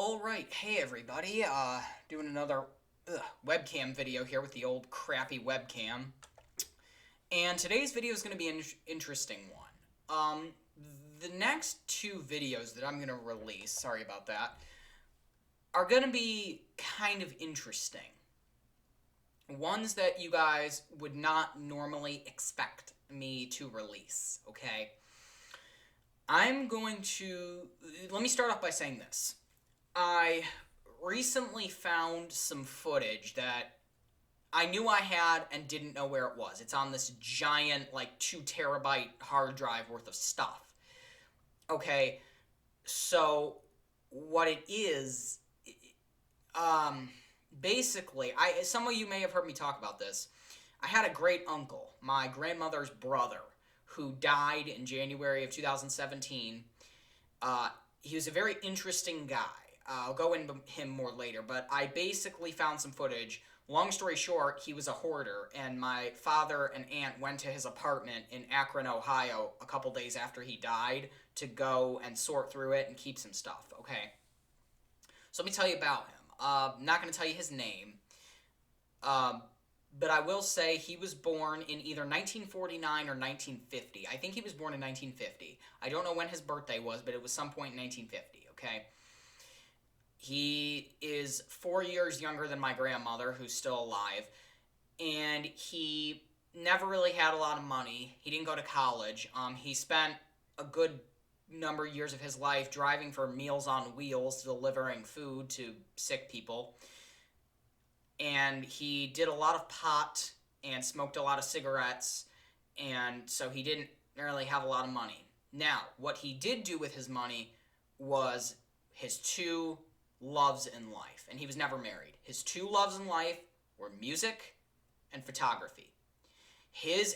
Alright, hey everybody, doing another webcam video here with the old crappy webcam. And today's video is going to be an interesting one. The next two videos that I'm going to release, sorry about that, are going to be kind of interesting. Ones that you guys would not normally expect me to release, okay? Let me start off by saying this. I recently found some footage that I knew I had and didn't know where it was. It's on this giant, like, 2 terabyte hard drive worth of stuff. Okay, so what it is, basically, some of you may have heard me talk about this. I had a great uncle, my grandmother's brother, who died in January of 2017. He was a very interesting guy. I'll go into him more later, but I basically found some footage. Long story short, he was a hoarder, and my father and aunt went to his apartment in Akron, Ohio, a couple days after he died to go and sort through it and keep some stuff, okay? So let me tell you about him. I'm not going to tell you his name, but I will say he was born in either 1949 or 1950. I think he was born in 1950. I don't know when his birthday was, but it was some point in 1950, okay? He is 4 years younger than my grandmother, who's still alive, and he never really had a lot of money. He didn't go to college. He spent a good number of years of his life driving for Meals on Wheels, delivering food to sick people. And he did a lot of pot and smoked a lot of cigarettes, and so he didn't really have a lot of money. Now, what he did do with his money was his two loves in life, and he was never married. His two loves in life were music and photography.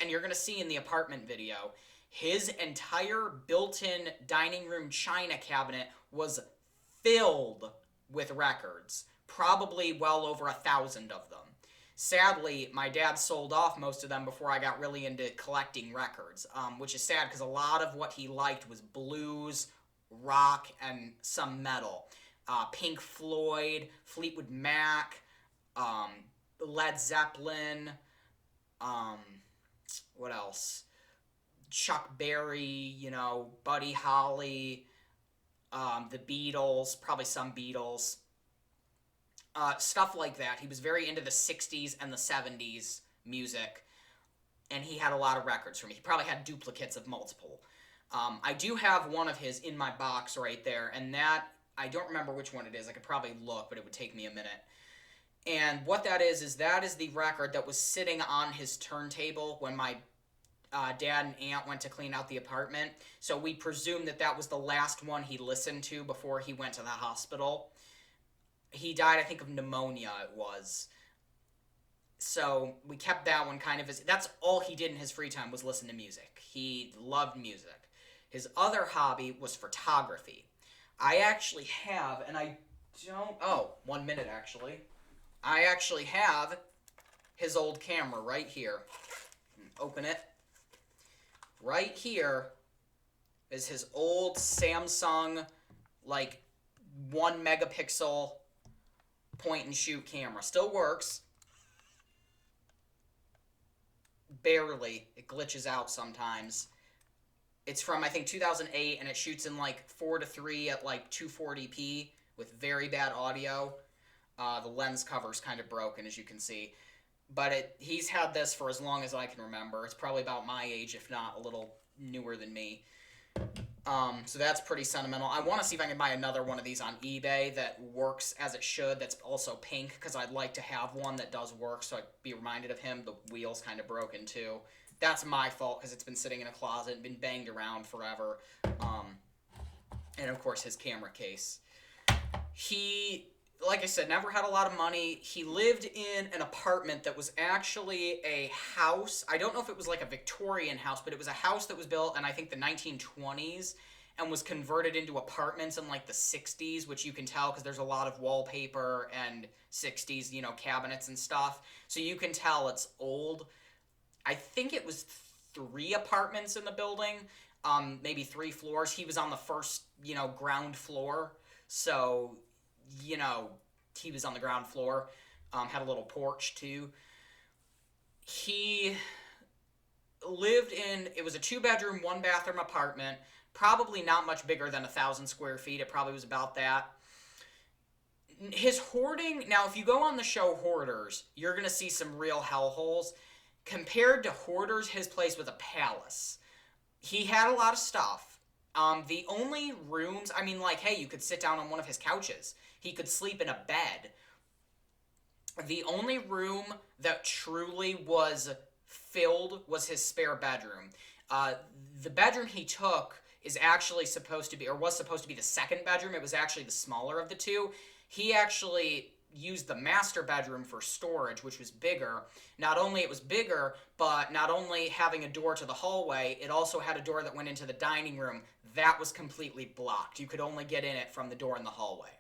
And you're going to see in the apartment video, his entire built-in dining room china cabinet was filled with records, probably well over 1,000 of them. Sadly, my dad sold off most of them before I got really into collecting records, which is sad because a lot of what he liked was blues, rock, and some metal. Pink Floyd, Fleetwood Mac, Led Zeppelin, what else? Chuck Berry, Buddy Holly, the Beatles, probably some Beatles. Stuff like that. He was very into the 60s and the 70s music, and he had a lot of records for me. He probably had duplicates of multiple. I do have one of his in my box right there, and that, I don't remember which one it is. I could probably look, but it would take me a minute. And what that is the record that was sitting on his turntable when my dad and aunt went to clean out the apartment. So we presume that was the last one he listened to before he went to the hospital. He died, I think, of pneumonia, it was. So we kept that one kind of as... That's all he did in his free time was listen to music. He loved music. His other hobby was photography. I actually have, and I don't... Oh, 1 minute, actually. I actually have his old camera right here. Open it. Right here is his old Samsung, 1 megapixel point-and-shoot camera. Still works. Barely. It glitches out sometimes. It's from, I think, 2008, and it shoots in, 4:3 at, 240p with very bad audio. The lens cover's kind of broken, as you can see. But he's had this for as long as I can remember. It's probably about my age, if not a little newer than me. So that's pretty sentimental. I want to see if I can buy another one of these on eBay that works as it should, that's also pink, because I'd like to have one that does work, so I'd be reminded of him. The wheel's kind of broken, too. That's my fault, because it's been sitting in a closet and been banged around forever. And, of course, his camera case. He, like I said, never had a lot of money. He lived in an apartment that was actually a house. I don't know if it was like a Victorian house, but it was a house that was built in, I think, the 1920s and was converted into apartments in, the 60s, which you can tell because there's a lot of wallpaper and 60s, cabinets and stuff. So you can tell it's old. I think it was 3 apartments in the building, maybe 3 floors. He was on the first, ground floor. So you know, he was on the ground floor. Had a little porch, too. He lived in, it was a 2-bedroom, 1-bathroom apartment, probably not much bigger than 1,000 square feet. It probably was about that. His hoarding, now if you go on the show Hoarders, you're going to see some real hellholes. Compared to Hoarders, his place was a palace. He had a lot of stuff. The only rooms, I mean, like, hey, you could sit down on one of his couches. He could sleep in a bed. The only room that truly was filled was his spare bedroom. The bedroom he took is actually supposed to be, or was supposed to be, the second bedroom. It was actually the smaller of the two. He actually used the master bedroom for storage, which was bigger. Not only it was bigger, but not only having a door to the hallway, it also had a door that went into the dining room. That was completely blocked. You could only get in it from the door in the hallway.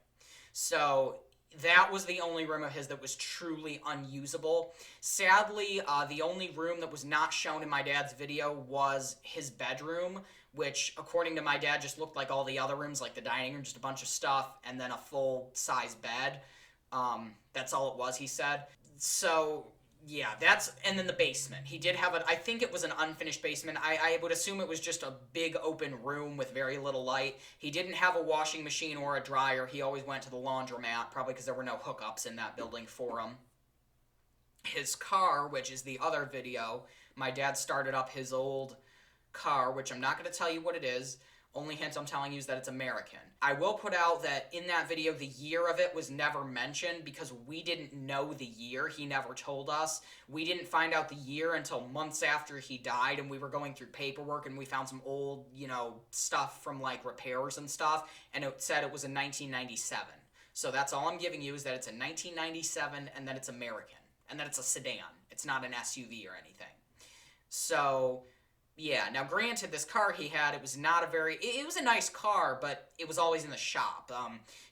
So that was the only room of his that was truly unusable. Sadly, the only room that was not shown in my dad's video was his bedroom, which, according to my dad, just looked like all the other rooms, like the dining room, just a bunch of stuff, and then a full-size bed. That's all it was, he said. So, yeah, and then the basement. He did have I think it was an unfinished basement. I would assume it was just a big open room with very little light. He didn't have a washing machine or a dryer. He always went to the laundromat, probably because there were no hookups in that building for him. His car, which is the other video, my dad started up his old car, which I'm not going to tell you what it is. Only hint I'm telling you is that it's American. I will put out that in that video, the year of it was never mentioned because we didn't know the year. He never told us. We didn't find out the year until months after he died, and we were going through paperwork, and we found some old, stuff from, repairs and stuff, and it said it was in 1997. So that's all I'm giving you, is that it's in 1997, and that it's American, and that it's a sedan. It's not an SUV or anything. So yeah, now granted, this car he had, it was a nice car, but it was always in the shop.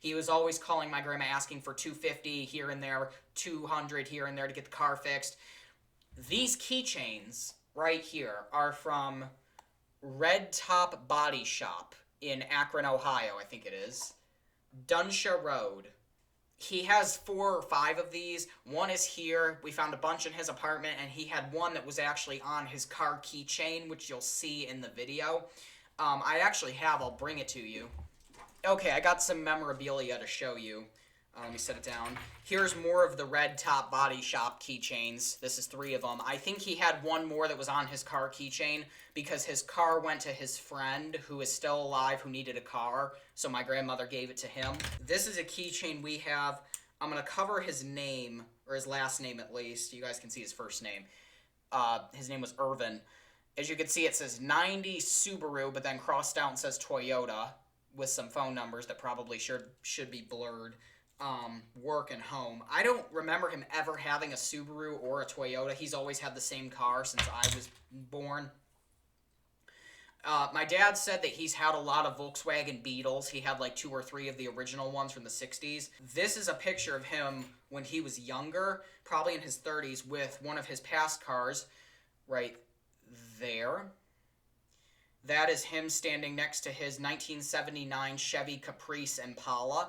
He was always calling my grandma asking for $250 here and there, $200 here and there to get the car fixed. These keychains right here are from Red Top Body Shop in Akron, Ohio, I think it is. Dunsha Road. He has 4 or 5 of these. One is here. We found a bunch in his apartment, and he had one that was actually on his car keychain, which you'll see in the video. I actually have. I'll bring it to you. Okay, I got some memorabilia to show you. Let me set it down. Here's more of the Red Top Body Shop keychains. This is 3 of them. I think he had one more that was on his car keychain because his car went to his friend who is still alive who needed a car, so my grandmother gave it to him. This is a keychain we have. I'm going to cover his name, or his last name at least. You guys can see his first name. His name was Irvin. As you can see, it says 90 Subaru, but then crossed out and says Toyota with some phone numbers that probably should be blurred. Work and home. I don't remember him ever having a Subaru or a Toyota. He's always had the same car since I was born. My dad said that he's had a lot of Volkswagen Beetles. He had 2 or 3 of the original ones from the 60s. This is a picture of him when he was younger, probably in his 30s, with one of his past cars right there. That is him standing next to his 1979 Chevy Caprice Impala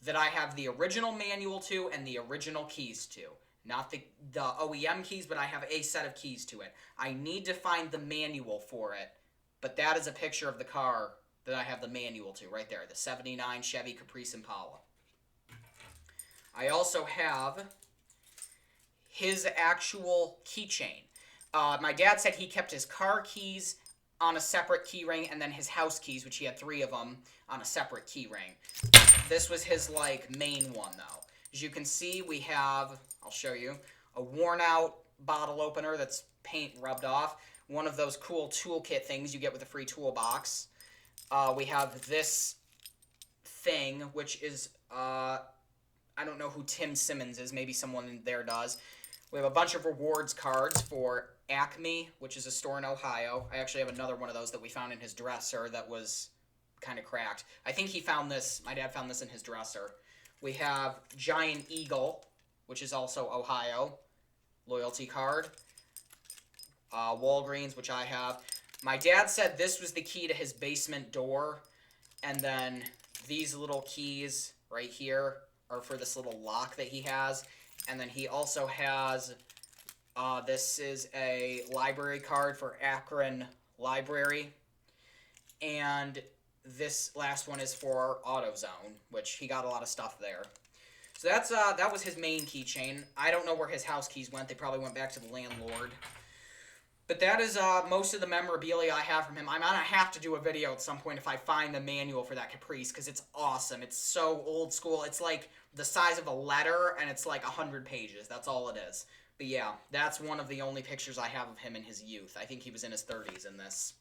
that I have the original manual to and the original keys to. Not the OEM keys, but I have a set of keys to it. I need to find the manual for it, but that is a picture of the car that I have the manual to right there, the 79 Chevy Caprice Impala. I also have his actual keychain. My dad said he kept his car keys on a separate key ring, and then his house keys, which he had 3 of them, on a separate key ring. This was his, main one, though. As you can see, we have, I'll show you, a worn-out bottle opener that's paint rubbed off. One of those cool toolkit things you get with a free toolbox. We have this thing, which is, I don't know who Tim Simmons is. Maybe someone in there does. We have a bunch of rewards cards for Acme, which is a store in Ohio. I actually have another one of those that we found in his dresser that was kind of cracked. I think he found this, my dad found this in his dresser. We have Giant Eagle, which is also Ohio, loyalty card. Walgreens, which I have. My dad said this was the key to his basement door, and then these little keys right here, or for this little lock that he has. And then he also has, this is a library card for Akron Library. And this last one is for AutoZone, which he got a lot of stuff there. So that was his main keychain. I don't know where his house keys went. They probably went back to the landlord. But that is most of the memorabilia I have from him. I'm gonna have to do a video at some point if I find the manual for that Caprice, because it's awesome. It's so old school. It's like the size of a letter, and it's like 100 pages. That's all it is. But yeah, that's one of the only pictures I have of him in his youth. I think he was in his 30s in this.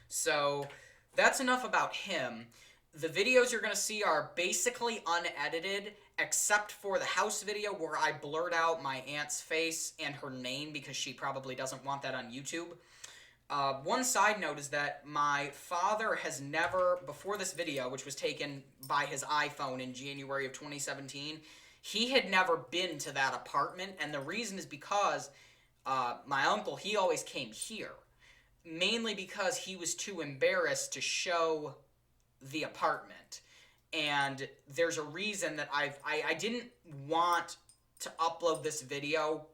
So that's enough about him. The videos you're going to see are basically unedited, except for the house video where I blurred out my aunt's face and her name because she probably doesn't want that on YouTube. One side note is that my father has never, before this video, which was taken by his iPhone in January of 2017, he had never been to that apartment, and the reason is because my uncle, he always came here. Mainly because he was too embarrassed to show the apartment. And there's a reason that I didn't want to upload this video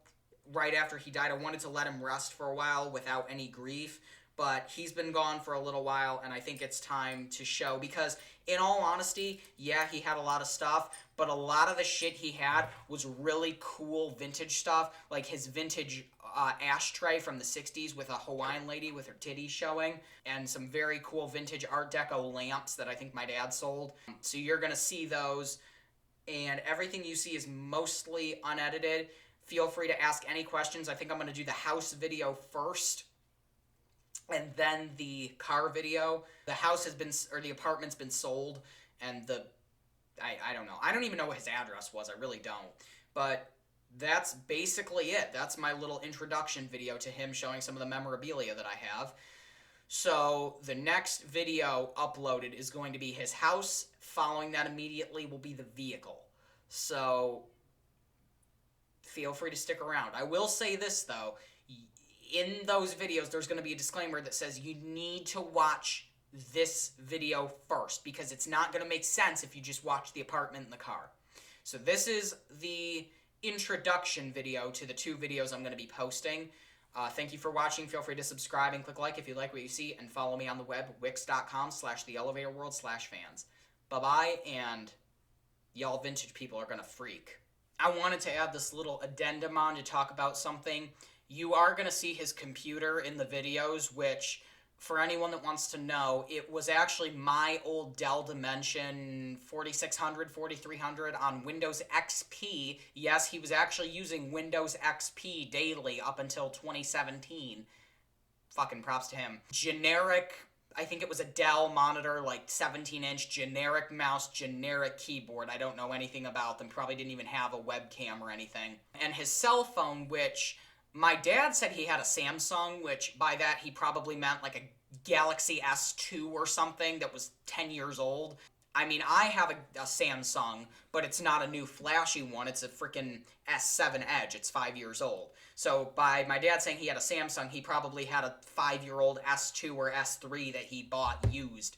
right after he died. I wanted to let him rest for a while without any grief. But he's been gone for a little while, and I think it's time to show. Because, in all honesty, yeah, he had a lot of stuff, but a lot of the shit he had was really cool vintage stuff. Like his vintage ashtray from the 60s with a Hawaiian lady with her titties showing, and some very cool vintage Art Deco lamps that I think my dad sold. So you're going to see those, and everything you see is mostly unedited. Feel free to ask any questions. I think I'm going to do the house video first, and then the car video. The house has been, or the apartment's been sold, and I don't know. I don't even know what his address was. I really don't. But that's basically it. That's my little introduction video to him, showing some of the memorabilia that I have. So the next video uploaded is going to be his house. Following that immediately will be the vehicle. So feel free to stick around. I will say this, though. In those videos, there's going to be a disclaimer that says you need to watch this video first, because it's not going to make sense if you just watch the apartment and the car. So this is the introduction video to the two videos I'm going to be posting. Thank you for watching. Feel free to subscribe and click like if you like what you see, and follow me on the web, wix.com/theelevatorworld/fans. Bye-bye, and y'all vintage people are going to freak. I wanted to add this little addendum on to talk about something. You are going to see his computer in the videos, which, for anyone that wants to know, it was actually my old Dell Dimension 4600, 4300 on Windows XP. Yes, he was actually using Windows XP daily up until 2017. Fucking props to him. Generic, I think it was a Dell monitor, like 17-inch, generic mouse, generic keyboard. I don't know anything about them. Probably didn't even have a webcam or anything. And his cell phone, which my dad said he had a Samsung, which by that he probably meant like a Galaxy S2 or something that was 10 years old. I mean, I have a Samsung, but it's not a new flashy one. It's a freaking S7 Edge. It's 5 years old. So by my dad saying he had a Samsung, he probably had a 5-year-old S2 or S3 that he bought used.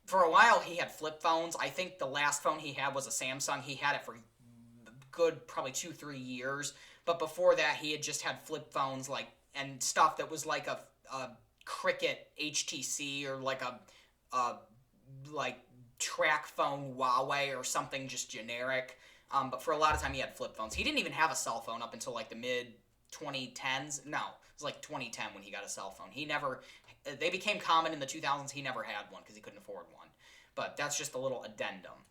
For a while, he had flip phones. I think the last phone he had was a Samsung. He had it for good probably 2-3 years. But before that, he had just had flip phones, like, and stuff that was like a Cricket HTC, or like a like track phone Huawei or something just generic. But for a lot of time, he had flip phones. He didn't even have a cell phone up until like the mid 2010s. No, it was like 2010 when he got a cell phone. He never, they became common in the 2000s. He never had one because he couldn't afford one. But that's just a little addendum.